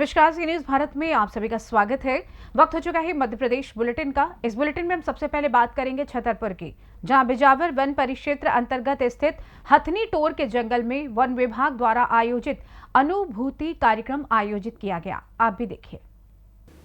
नमस्कार, सी न्यूज़ भारत में आप सभी का स्वागत है। वक्त हो चुका है मध्य प्रदेश बुलेटिन का। इस बुलेटिन में हम सबसे पहले बात करेंगे छतरपुर की, जहां बिजावर वन परिक्षेत्र अंतर्गत स्थित हथनी टोर के जंगल में वन विभाग द्वारा आयोजित अनुभूति कार्यक्रम आयोजित किया गया। आप भी देखिए।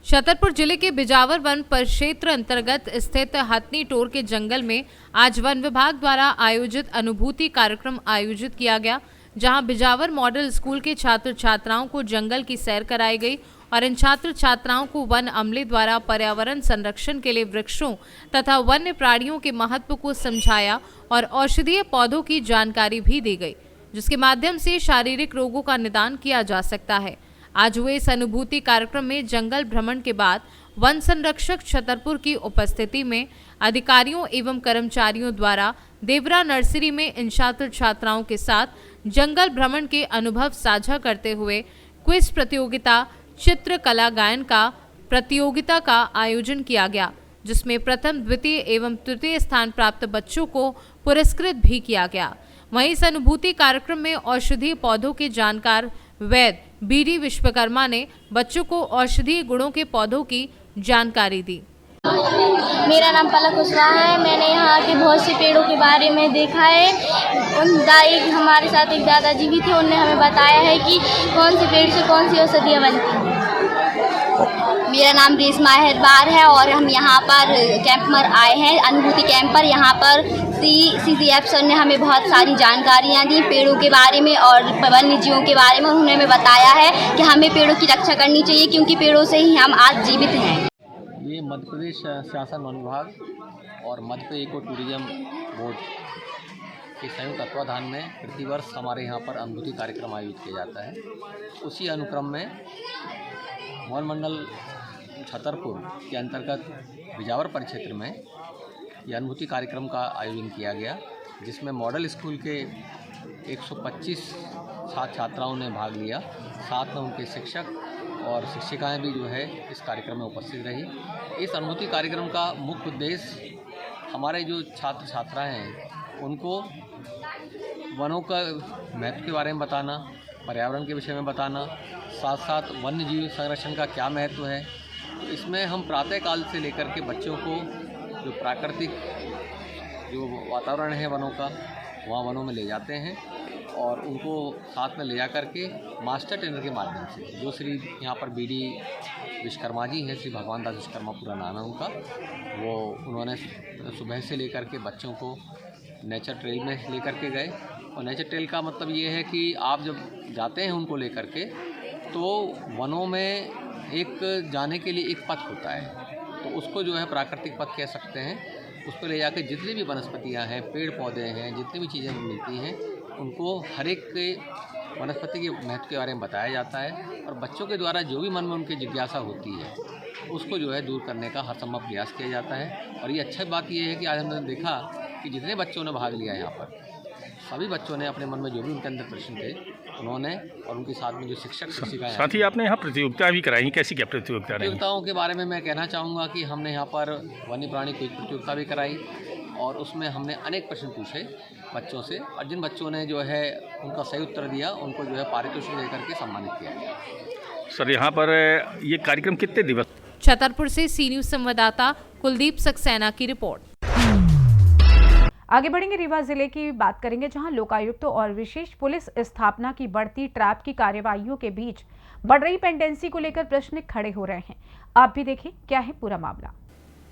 छतरपुर जिले के बिजावर वन परिक्षेत्र अंतर्गत स्थित हथनी टोर के जंगल में आज वन विभाग द्वारा आयोजित अनुभूति कार्यक्रम आयोजित किया गया, जहां बिजावर मॉडल स्कूल के छात्र छात्राओं को जंगल की सैर कराई गई और इन छात्र छात्राओं को वन अमले द्वारा पर्यावरण संरक्षण के लिए वृक्षों तथा वन्य प्राणियों के महत्व को समझाया और औषधीय पौधों की जानकारी भी दी गई, जिसके माध्यम से शारीरिक रोगों का निदान किया जा सकता है। आज हुए इस अनुभूति कार्यक्रम में जंगल भ्रमण के बाद वन संरक्षक छतरपुर की उपस्थिति में अधिकारियों एवं कर्मचारियों द्वारा देवरा नर्सरी में इन छात्र छात्राओं के साथ जंगल भ्रमण के अनुभव साझा करते हुए क्विज प्रतियोगिता, चित्रकला गायन का प्रतियोगिता का आयोजन किया गया, जिसमें प्रथम, द्वितीय एवं तृतीय स्थान प्राप्त बच्चों को पुरस्कृत भी किया गया। वहीं इस अनुभूति कार्यक्रम में औषधीय पौधों के जानकार वैद्य बीडी विश्वकर्मा ने बच्चों को औषधीय गुणों के पौधों की जानकारी दी। मेरा नाम पलक कुशवाहा है। मैंने यहाँ के बहुत से पेड़ों के बारे में देखा है। हमारे साथ एक दादाजी भी थे, उन्होंने हमें बताया है कि कौन से पेड़ से कौन सी औषधियाँ बनती हैं। मेरा नाम रेशमा हेरबार है और हम यहाँ पर कैंप पर आए हैं, अनुभूति कैंप पर। यहाँ पर CCF सर ने हमें बहुत सारी जानकारियाँ दी पेड़ों के बारे में और वन्य जीवों के बारे में। उन्होंने हमें बताया है कि हमें पेड़ों की रक्षा करनी चाहिए, क्योंकि पेड़ों से ही हम आज जीवित हैं। ये मध्य प्रदेश शासन वन विभाग और Madhya Pradesh eco tourism board के संयुक्त तत्वाधान में प्रतिवर्ष हमारे यहाँ पर अनुभूति कार्यक्रम आयोजित किया जाता है। उसी अनुक्रम में वन मंडल छतरपुर के अंतर्गत बिजावर परिक्षेत्र में यह अनुभूति कार्यक्रम का आयोजन किया गया, जिसमें मॉडल स्कूल के 125 छात्र छात्राओं ने भाग लिया। साथ में उनके शिक्षक और शिक्षिकाएं भी जो है इस कार्यक्रम में उपस्थित रही। इस अनुभूति कार्यक्रम का मुख्य उद्देश्य हमारे जो छात्र छात्राएं हैं उनको वनों का महत्व के बारे में बताना, पर्यावरण के विषय में बताना, साथ साथ वन्य जीव संरक्षण का क्या महत्व है। तो इसमें हम प्रातःकाल से लेकर के बच्चों को जो प्राकृतिक जो वातावरण है वनों का, वहाँ वनों में ले जाते हैं और उनको साथ में ले जा कर के मास्टर ट्रेनर के माध्यम से, जो श्री यहाँ पर बीडी विश्वकर्मा जी हैं, श्री भगवान दास विश्वकर्मा पूरा नाम है उनका, वो उन्होंने सुबह से लेकर के बच्चों को नेचर ट्रेल में लेकर के गए। और नेचर ट्रेल का मतलब ये है कि आप जब जाते हैं उनको लेकर के, तो वनों में एक जाने के लिए एक पथ होता है, तो उसको जो है प्राकृतिक पथ कह सकते हैं। उस पर ले जाकर जितनी भी वनस्पतियाँ हैं, पेड़ पौधे हैं, जितनी भी चीज़ें मिलती हैं, उनको हर एक वनस्पति के महत्व के बारे में बताया जाता है और बच्चों के द्वारा जो भी मन में उनकी जिज्ञासा होती है उसको जो है दूर करने का हर संभव प्रयास किया जाता है। और ये अच्छा बात ये है कि आज हमने देखा कि जितने बच्चों ने भाग लिया यहाँ पर, सभी बच्चों ने अपने मन में जो भी उनके अंदर प्रश्न थे उन्होंने, और उनके साथ में जो शिक्षक शिक्षिकाएं, साथ ही आपने यहाँ प्रतियोगिता भी कराई। कैसी क्या प्रतियोगिता रही? प्रतियोगिताओं के बारे में मैं कहना चाहूँगा कि हमने यहाँ पर वन्य प्राणी क्विज प्रतियोगिता भी कराई और उसमें हमने अनेक प्रश्न पूछे बच्चों से, और जिन बच्चों ने जो है उनका सही उत्तर दिया उनको जो है पारितोषिक देकर के सम्मानित किया गया। सर, यहाँ पर ये कार्यक्रम कितने दिवस? छतरपुर से सी न्यूज़ संवाददाता कुलदीप सक्सेना की रिपोर्ट। आगे बढ़ेंगे, रीवा जिले की बात करेंगे, जहां लोकायुक्त और विशेष पुलिस स्थापना की बढ़ती ट्रैप की कार्यवाहियों के बीच बढ़ रही पेंडेंसी को लेकर प्रश्न खड़े हो रहे हैं। आप भी देखिए क्या है पूरा मामला।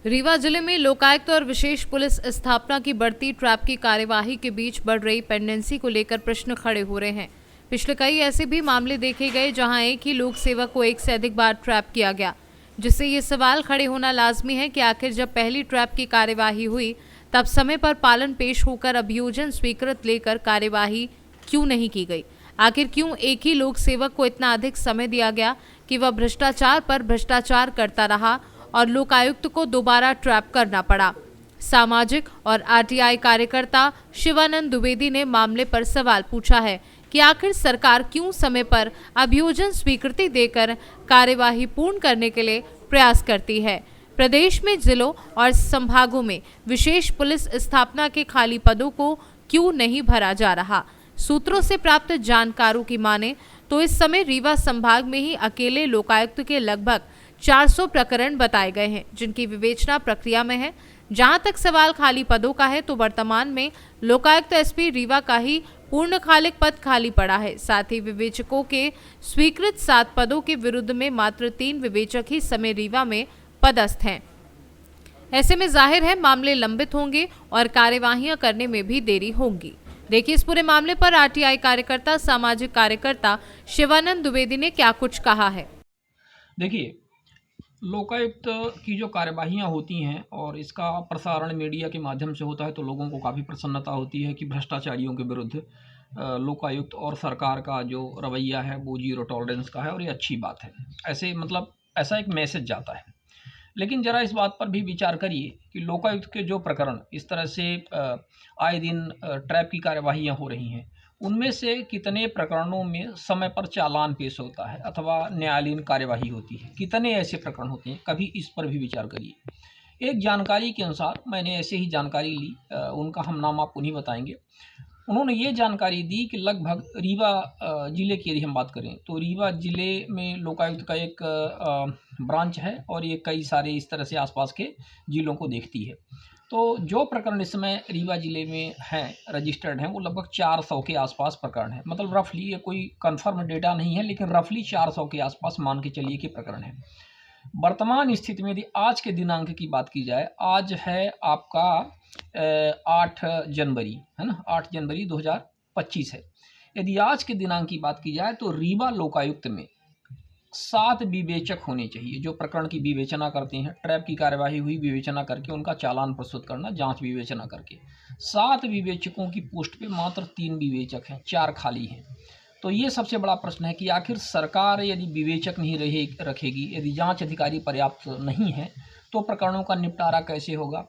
रीवा जिले में लोकायुक्त और विशेष पुलिस स्थापना की बढ़ती ट्रैप की कार्यवाही के बीच बढ़ रही पेंडेंसी को लेकर प्रश्न खड़े हो रहे हैं। पिछले कई ऐसे भी मामले देखे गए जहां एक ही लोक सेवक को एक से अधिक बार ट्रैप किया गया, जिससे ये सवाल खड़े होना लाजमी है कि आखिर जब पहली ट्रैप की कार्यवाही हुई तब समय पर पालन पेश होकर अभियोजन स्वीकृत लेकर कार्यवाही क्यों नहीं की गई? आखिर क्यों एक ही लोक सेवक को इतना अधिक समय दिया गया कि वह भ्रष्टाचार पर भ्रष्टाचार करता रहा और लोकायुक्त को दोबारा ट्रैप करना पड़ा? सामाजिक और RTI कार्यकर्ता शिवानंद द्विवेदी ने मामले पर सवाल पूछा है कि आखिर सरकार क्यों समय पर अभियोजन स्वीकृति देकर कार्यवाही पूर्ण करने के लिए प्रयास करती है। प्रदेश में जिलों और संभागों में विशेष पुलिस स्थापना के खाली पदों को क्यों नहीं भरा जा रहा? सूत्रों से प्राप्त जानकारों की माने तो इस समय रीवा संभाग में ही अकेले लोकायुक्त के लगभग 400 प्रकरण बताए गए हैं, जिनकी विवेचना प्रक्रिया में है। जहां तक सवाल खाली पदों का है, तो वर्तमान में लोकायुक्त एसपी रीवा का ही पूर्णकालिक पद खाली पड़ा है। साथ ही विवेचकों के स्वीकृत 7 पदों के विरुद्ध में मात्र 3 विवेचक ही समय रीवा में पदस्थ हैं। ऐसे में जाहिर है मामले लंबित होंगे और कार्यवाहियां करने में भी देरी होगी। देखिए इस पूरे मामले पर आरटीआई कार्यकर्ता, सामाजिक कार्यकर्ता शिवानंद द्विवेदी ने क्या कुछ कहा है। देखिए, लोकायुक्त की जो कार्यवाहियाँ होती हैं और इसका प्रसारण मीडिया के माध्यम से होता है, तो लोगों को काफ़ी प्रसन्नता होती है कि भ्रष्टाचारियों के विरुद्ध लोकायुक्त और सरकार का जो रवैया है वो जीरो टॉलरेंस का है, और ये अच्छी बात है। ऐसे मतलब ऐसा एक मैसेज जाता है। लेकिन ज़रा इस बात पर भी विचार करिए कि लोकायुक्त के जो प्रकरण इस तरह से आए दिन ट्रैप की कार्यवाहियाँ हो रही हैं, उनमें से कितने प्रकरणों में समय पर चालान पेश होता है अथवा न्यायालयीन कार्यवाही होती है, कितने ऐसे प्रकरण होते हैं, कभी इस पर भी विचार करिए। एक जानकारी के अनुसार, मैंने ऐसे ही जानकारी ली, उनका हम नाम आपको नहीं बताएंगे। उन्होंने ये जानकारी दी कि लगभग रीवा ज़िले की यदि हम बात करें तो रीवा ज़िले में लोकायुक्त का एक ब्रांच है और ये कई सारे इस तरह से आसपास के ज़िलों को देखती है। तो जो प्रकरण इस समय रीवा ज़िले में हैं, रजिस्टर्ड हैं, वो लगभग 400 के आसपास प्रकरण है। मतलब रफली, ये कोई कंफर्म डेटा नहीं है, लेकिन रफली 400 के आसपास मान के चलिए कि प्रकरण है। वर्तमान स्थिति में यदि आज के दिनांक की बात की जाए, आज है आपका 8 जनवरी, है ना, 8 जनवरी 2025 है। यदि आज के दिनांक की बात की जाए तो रीवा लोकायुक्त में 7 विवेचक होने चाहिए जो प्रकरण की विवेचना करते हैं। ट्रैप की कार्यवाही हुई, विवेचना करके उनका चालान प्रस्तुत करना, जांच विवेचना करके। 7 विवेचकों की पोस्ट पे मात्र 3 विवेचक हैं, 4 खाली हैं। तो ये सबसे बड़ा प्रश्न है कि आखिर सरकार यदि विवेचक नहीं रखेगी, यदि जांच अधिकारी पर्याप्त नहीं है, तो प्रकरणों का निपटारा कैसे होगा।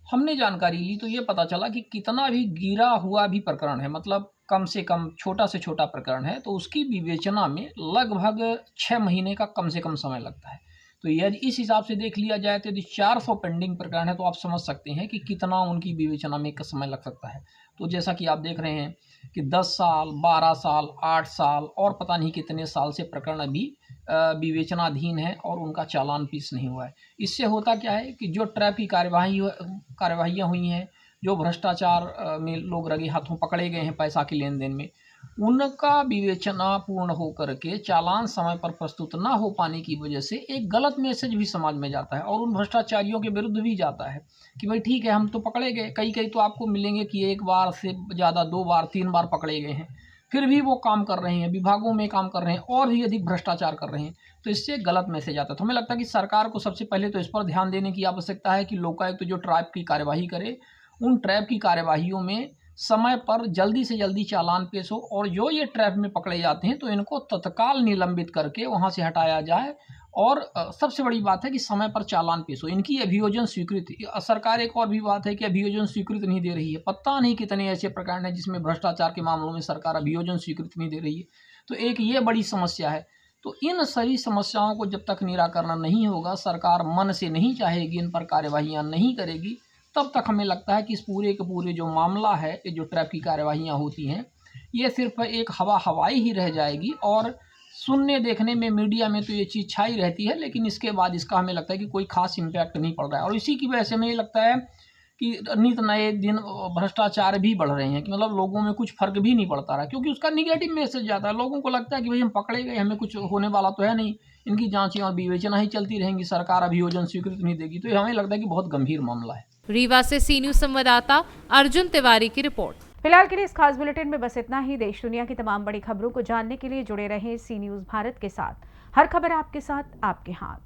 हमने जानकारी ली तो ये पता चला कि कितना भी गिरा हुआ भी प्रकरण है, मतलब कम से कम छोटा से छोटा प्रकरण है, तो उसकी विवेचना में लगभग 6 महीने का कम से कम समय लगता है। तो यदि इस हिसाब से देख लिया जाए तो यदि 400 पेंडिंग प्रकरण है, तो आप समझ सकते हैं कि कितना उनकी विवेचना में समय लग सकता है। तो जैसा कि आप देख रहे हैं कि 10 साल, 12 साल, 8 साल और पता नहीं कितने साल से प्रकरण अभी विवेचनाधीन है और उनका चालान पेश नहीं हुआ है। इससे होता क्या है कि जो ट्रैप की कार्यवाहियाँ हुई हैं, जो भ्रष्टाचार में लोग रंगे हाथों पकड़े गए हैं पैसा के लेन देन में, उनका विवेचना पूर्ण होकर के चालान समय पर प्रस्तुत ना हो पाने की वजह से एक गलत मैसेज भी समाज में जाता है और उन भ्रष्टाचारियों के विरुद्ध भी जाता है कि भाई ठीक है, हम तो पकड़े गए। कई तो आपको मिलेंगे कि 1 बार से ज़्यादा 2 बार 3 बार पकड़े गए हैं, फिर भी वो काम कर रहे हैं, विभागों में काम कर रहे हैं और भी अधिक भ्रष्टाचार कर रहे हैं। तो इससे गलत मैसेज आता है। तो हमें लगता है कि सरकार को सबसे पहले तो इस पर ध्यान देने की आवश्यकता है कि लोकायुक्त जो ट्रैप की कार्यवाही करे, उन ट्रैप की कार्यवाहियों में समय पर जल्दी से जल्दी चालान पेश हो, और जो ये ट्रैप में पकड़े जाते हैं तो इनको तत्काल निलंबित करके वहाँ से हटाया जाए। और सबसे बड़ी बात है कि समय पर चालान पेश हो। इनकी अभियोजन स्वीकृति, सरकार एक और भी बात है कि अभियोजन स्वीकृति नहीं दे रही है। पता नहीं कितने ऐसे प्रकरण हैं जिसमें भ्रष्टाचार के मामलों में सरकार अभियोजन स्वीकृति नहीं दे रही है। तो एक ये बड़ी समस्या है। तो इन सारी समस्याओं को जब तक निराकरण नहीं होगा, सरकार मन से नहीं चाहेगी, इन पर कार्यवाहियाँ नहीं करेगी, तब तक हमें लगता है कि इस पूरे के पूरे जो मामला है, ये जो ट्रैप की कार्यवाहियाँ होती हैं, ये सिर्फ एक हवाई ही रह जाएगी। और सुनने देखने में मीडिया में तो ये चीज़ छाई रहती है, लेकिन इसके बाद इसका हमें लगता है कि कोई खास इम्पैक्ट नहीं पड़ रहा है। और इसी की वजह से हमें लगता है कि नित नए दिन भ्रष्टाचार भी बढ़ रहे हैं, कि मतलब लोगों में कुछ फर्क भी नहीं पड़ता रहा, क्योंकि उसका निगेटिव मैसेज जाता है। लोगों को लगता है कि भाई हम पकड़े गए, हमें कुछ होने वाला तो है नहीं, इनकी जांचें और विवेचना ही चलती रहेंगी, सरकार अभियोजन स्वीकृति नहीं देगी। तो हमें लगता है कि बहुत गंभीर मामला है। रीवा से सी न्यूज संवाददाता अर्जुन तिवारी की रिपोर्ट। फिलहाल के लिए इस खास बुलेटिन में बस इतना ही। देश दुनिया की तमाम बड़ी खबरों को जानने के लिए जुड़े रहें सी न्यूज भारत के साथ। हर खबर आपके साथ, आपके हाथ।